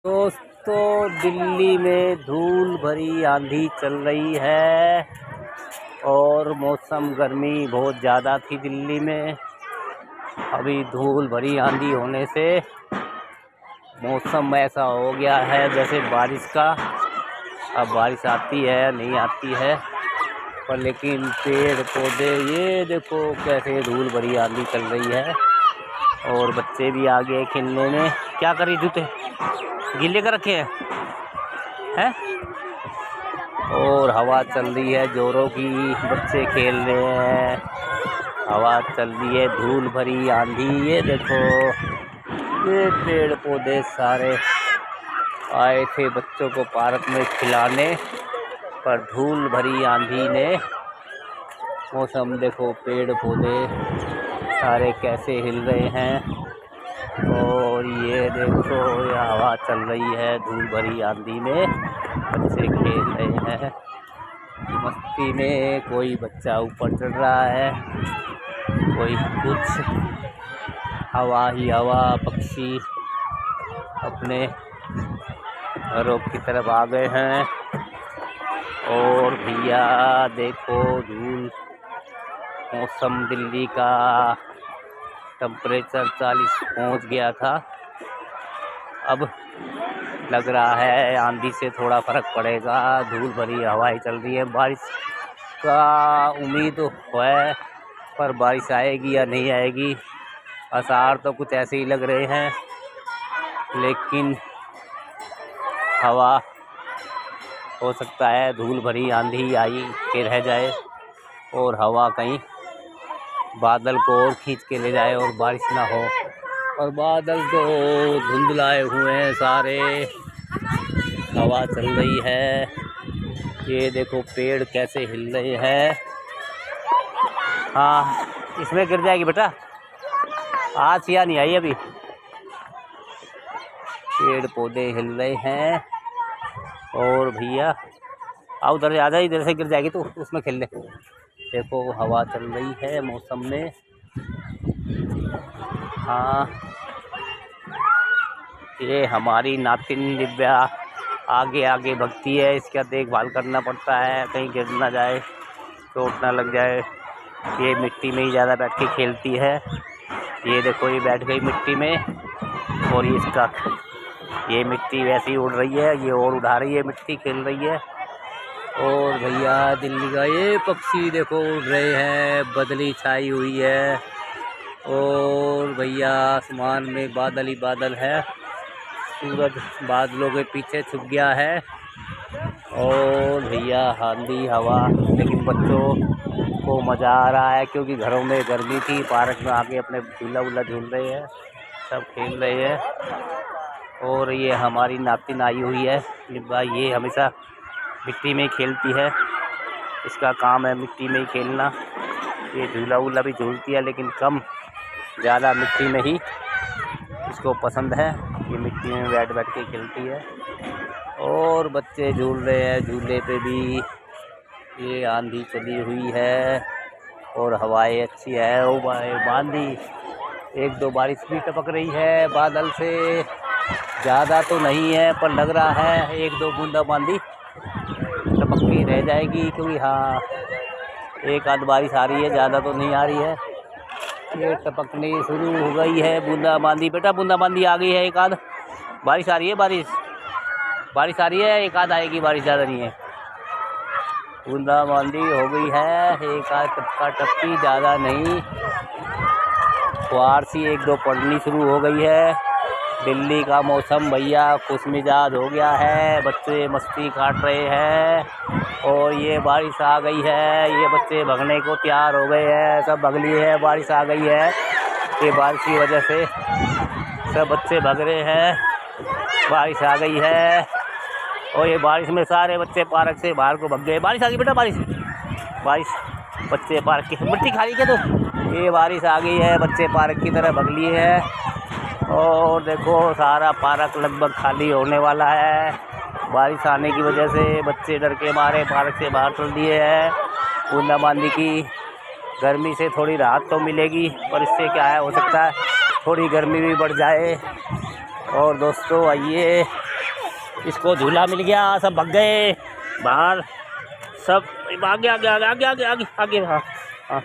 दोस्तों, दिल्ली में धूल भरी आंधी चल रही है और मौसम गर्मी बहुत ज़्यादा थी दिल्ली में। अभी धूल भरी आंधी होने से मौसम ऐसा हो गया है जैसे बारिश का। अब बारिश आती है नहीं आती है, पर लेकिन पेड़ पौधे ये देखो कैसे धूल भरी आंधी चल रही है। और बच्चे भी आ गए खेलने में। क्या करी, जूते गीले कर रखे हैं? और हवा चल रही है जोरों की, बच्चे खेल रहे हैं, हवा चल रही है, धूल भरी आंधी। ये देखो ये पेड़ पौधे सारे आए थे बच्चों को पार्क में खिलाने, पर धूल भरी आंधी ने मौसम देखो, पेड़ पौधे सारे कैसे हिल रहे हैं। और ये देखो ये हवा चल रही है धूल भरी आंधी में, बच्चे खेल रहे हैं मस्ती में। कोई बच्चा ऊपर चढ़ रहा है, कोई कुछ, हवा ही हवा। पक्षी अपने घरों की तरफ आ गए हैं। और भैया देखो धूल, मौसम दिल्ली का टेम्परेचर 40 पहुंच गया था। अब लग रहा है आंधी से थोड़ा फ़र्क पड़ेगा। धूल भरी हवाएं चल रही है, बारिश का उम्मीद है, पर बारिश आएगी या नहीं आएगी, आसार तो कुछ ऐसे ही लग रहे हैं। लेकिन हवा हो सकता है धूल भरी आंधी आई के रह जाए और हवा कहीं बादल को और खींच के ले जाए और बारिश ना हो। और बादल तो धुंधलाए हुए हैं सारे, हवा चल रही है। ये देखो पेड़ कैसे हिल रहे हैं। हाँ, इसमें गिर जाएगी बेटा, आज सिया नहीं आई अभी। पेड़ पौधे हिल रहे हैं। और भैया आओ उधर से, आ जाए, इधर से गिर जाएगी तो उसमें खेल ले। देखो हवा चल रही है मौसम में। हाँ, ये हमारी नातिन दिव्या आगे आगे भगती है, इसका देखभाल करना पड़ता है कहीं गिर ना जाए, चोट ना लग जाए। ये मिट्टी में ही ज़्यादा बैठ के खेलती है। ये देखो ये बैठ गई मिट्टी में, और ये इसका ये मिट्टी वैसी उड़ रही है, ये और उड़ा रही है मिट्टी, खेल रही है। और भैया दिल्ली का ये पक्षी देखो उड़ रहे हैं, बदली छाई हुई है। और भैया आसमान में बादल ही बादल है, सूरज बादलों के पीछे छुप गया है। और भैया आंधी हवा, लेकिन बच्चों को मज़ा आ रहा है क्योंकि घरों में गर्मी थी, पार्क में आके अपने झूला वूला झूल रहे हैं, सब खेल रहे हैं। और ये हमारी नातिन आई हुई है लिब्बा, ये हमेशा मिट्टी में खेलती है, इसका काम है मिट्टी में ही खेलना। ये झूला वूला भी झूलती है, लेकिन कम, ज़्यादा मिट्टी में ही इसको पसंद है। ये मिट्टी में बैठ बैठ के खेलती है। और बच्चे झूल रहे हैं झूले पे भी। ये आंधी चली हुई है और हवाएं अच्छी है। ओ भाई बांधी, एक दो बारिश भी टपक रही है बादल से, ज़्यादा तो नहीं है पर लग रहा है एक दो बूंदा बांदी टपकती रह जाएगी, क्योंकि हाँ एक आध बारिश आ रही है, ज़्यादा तो नहीं आ रही है। ये टपकनी शुरू हो गई है बूंदा बांदी। बेटा बूंदा बांदी आ गई है, एक आध बारिश आ रही है, बारिश आ रही है, एक आध आएगी बारिश, ज़्यादा नहीं है। बूंदा बांदी हो गई है, एक आध टपका टपकी, ज़्यादा नहीं। फुहार सी एक दो पड़नी शुरू हो गई है। दिल्ली का मौसम भैया खुश मिजाज हो गया है, बच्चे मस्ती काट रहे हैं। और ये बारिश आ गई है, ये बच्चे भगने को तैयार हो गए हैं, सब भग लिए हैं, बारिश आ गई है। ये बारिश की वजह से सब बच्चे भग रहे हैं, बारिश आ गई है। और ये बारिश में सारे बच्चे पार्क से बाहर को भग गए। बारिश आ गई बेटा, बारिश, बच्चे पार्क की मिट्टी खा रही क्या? तो ये बारिश आ गई है, बच्चे पार्क की तरफ भग लिए हैं। और देखो सारा पार्क लगभग खाली होने वाला है, बारिश आने की वजह से बच्चे डर के मारे पार्क से बाहर चल दिए हैं। बूंदाबांदी की गर्मी से थोड़ी राहत तो मिलेगी, पर इससे क्या है, हो सकता है थोड़ी गर्मी भी बढ़ जाए। और दोस्तों आइए इसको झूला मिल गया, सब भाग गए बाहर, सब आगे आगे आगे आगे आगे आगे आगे। हाँ हाँ,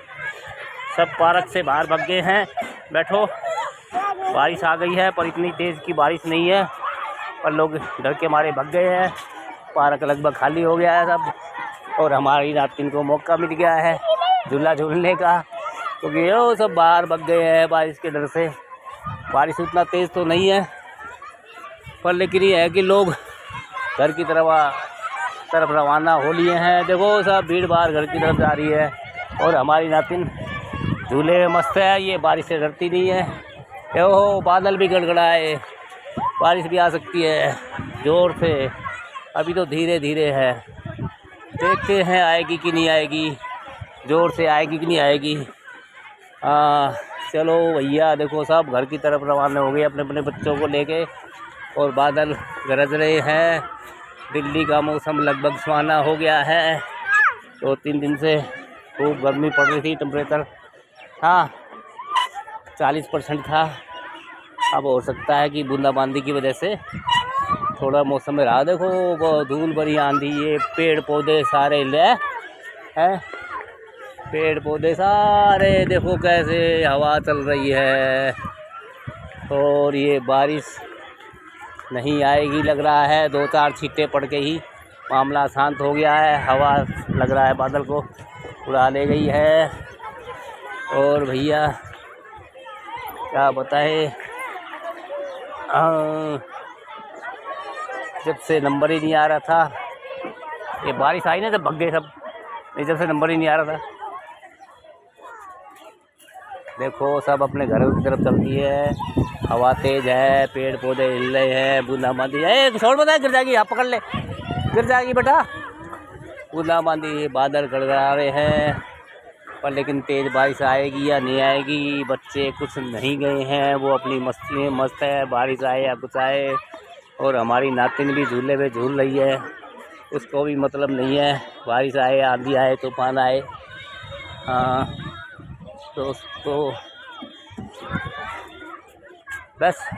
सब पार्क से बाहर भाग गए हैं। बैठो, बारिश आ गई है पर इतनी तेज़ की बारिश नहीं है, पर लोग डर के मारे भाग गए हैं। पार्क लगभग खाली हो गया है सब, और हमारी नातिन को मौका मिल गया है झूला झूलने का, क्योंकि वो सब बाहर भाग गए हैं बारिश के डर से। बारिश उतना तेज़ तो नहीं है, पर लेकिन ये है कि लोग घर की तरफ रवाना हो लिए हैं। देखो सब भीड़ भाड़ घर की तरफ जा रही है, और हमारी नातिन झूले में मस्त है, ये बारिश से डरती नहीं है। ओहो, बादल भी गड़गड़ाए, बारिश भी आ सकती है ज़ोर से। अभी तो धीरे धीरे है, देखते हैं आएगी कि नहीं आएगी, ज़ोर से आएगी कि नहीं आएगी। चलो भैया, देखो सब घर की तरफ रवाना हो गए अपने अपने बच्चों को लेके, और बादल गरज रहे हैं। दिल्ली का मौसम लगभग सुहाना हो गया है। 2-3 दिन से खूब गर्मी पड़ रही थी, टेम्परेचर हाँ 40% था। अब हो सकता है कि बूंदाबांदी की वजह से थोड़ा मौसम में रहा। देखो वो धूल भरी आंधी, ये पेड़ पौधे सारे ले हैं, पेड़ पौधे सारे देखो कैसे हवा चल रही है, और ये बारिश नहीं आएगी लग रहा है। 2-4 छींटे पड़ के ही मामला शांत हो गया है। हवा लग रहा है बादल को उड़ा ले गई है। और भैया क्या बताए, जब से नंबर ही नहीं आ रहा था, ये बारिश आई ना जब भग गए सब, नहीं जब से नंबर ही नहीं आ रहा था। देखो सब अपने घरों की तरफ चलती है, हवा तेज है, पेड़ पौधे हिल रहे हैं, बूंदाबांदी है। छोड़ बताए, गिर जाएगी, आप पकड़ ले, गिर जाएगी बेटा। बूंदाबांदी, बादल गड़गड़ा रहे हैं, पर लेकिन तेज़ बारिश आएगी या नहीं आएगी, बच्चे कुछ नहीं गए हैं, वो अपनी मस्ती में मस्त है, बारिश आए या कुछ आए। और हमारी नातिन भी झूले पे झूल रही है, उसको भी मतलब नहीं है बारिश आए, आंधी आए, तूफान आए। हाँ दोस्तों, बस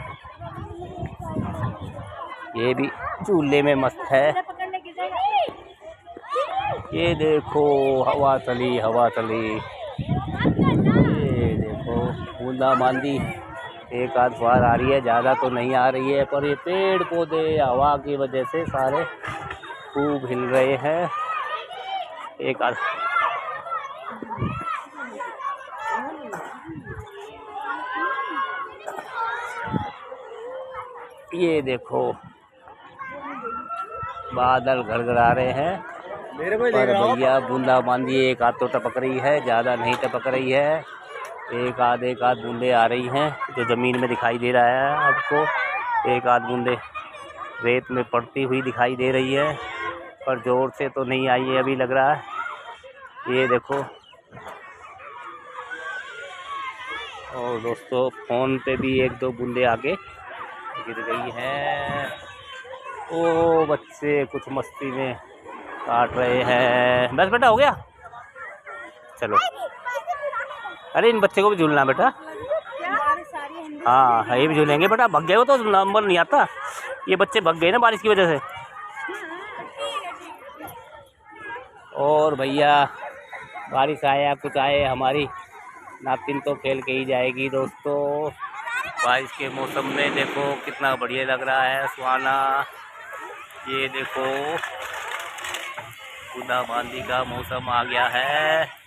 ये भी झूले में मस्त है। ये देखो हवा चली, हवा चली, ये देखो बूंदाबांदी एक आध बार आ रही है, ज़्यादा तो नहीं आ रही है, पर ये पेड़ पौधे हवा की वजह से सारे खूब हिल रहे हैं। एक आध ये देखो बादल गड़गड़ा रहे हैं, पर भैया बूंदाबांदी एक आध तो टपक रही है, ज़्यादा नहीं टपक रही है। एक आध बूंदे आ रही हैं, जो ज़मीन में दिखाई दे रहा है आपको। एक आध बूंदे रेत में पड़ती हुई दिखाई दे रही है, पर ज़ोर से तो नहीं आई है अभी लग रहा है। ये देखो, और दोस्तों फ़ोन पे भी 1-2 बूंदे आगे गिर गई हैं। ओ बच्चे कुछ मस्ती में काट रहे हैं। बस बेटा हो गया, चलो। अरे इन बच्चे को भी झूलना बेटा। हाँ ये भी झूलेंगे बेटा, भग गए हो तो नंबर नहीं आता। ये बच्चे भग गए ना बारिश की वजह से। और भैया बारिश आए या कुछ आए, हमारी नातिन तो खेल के ही जाएगी दोस्तों। बारिश के मौसम में देखो कितना बढ़िया लग रहा है, सुहाना। ये देखो बूंदाबांदी का मौसम आ गया है।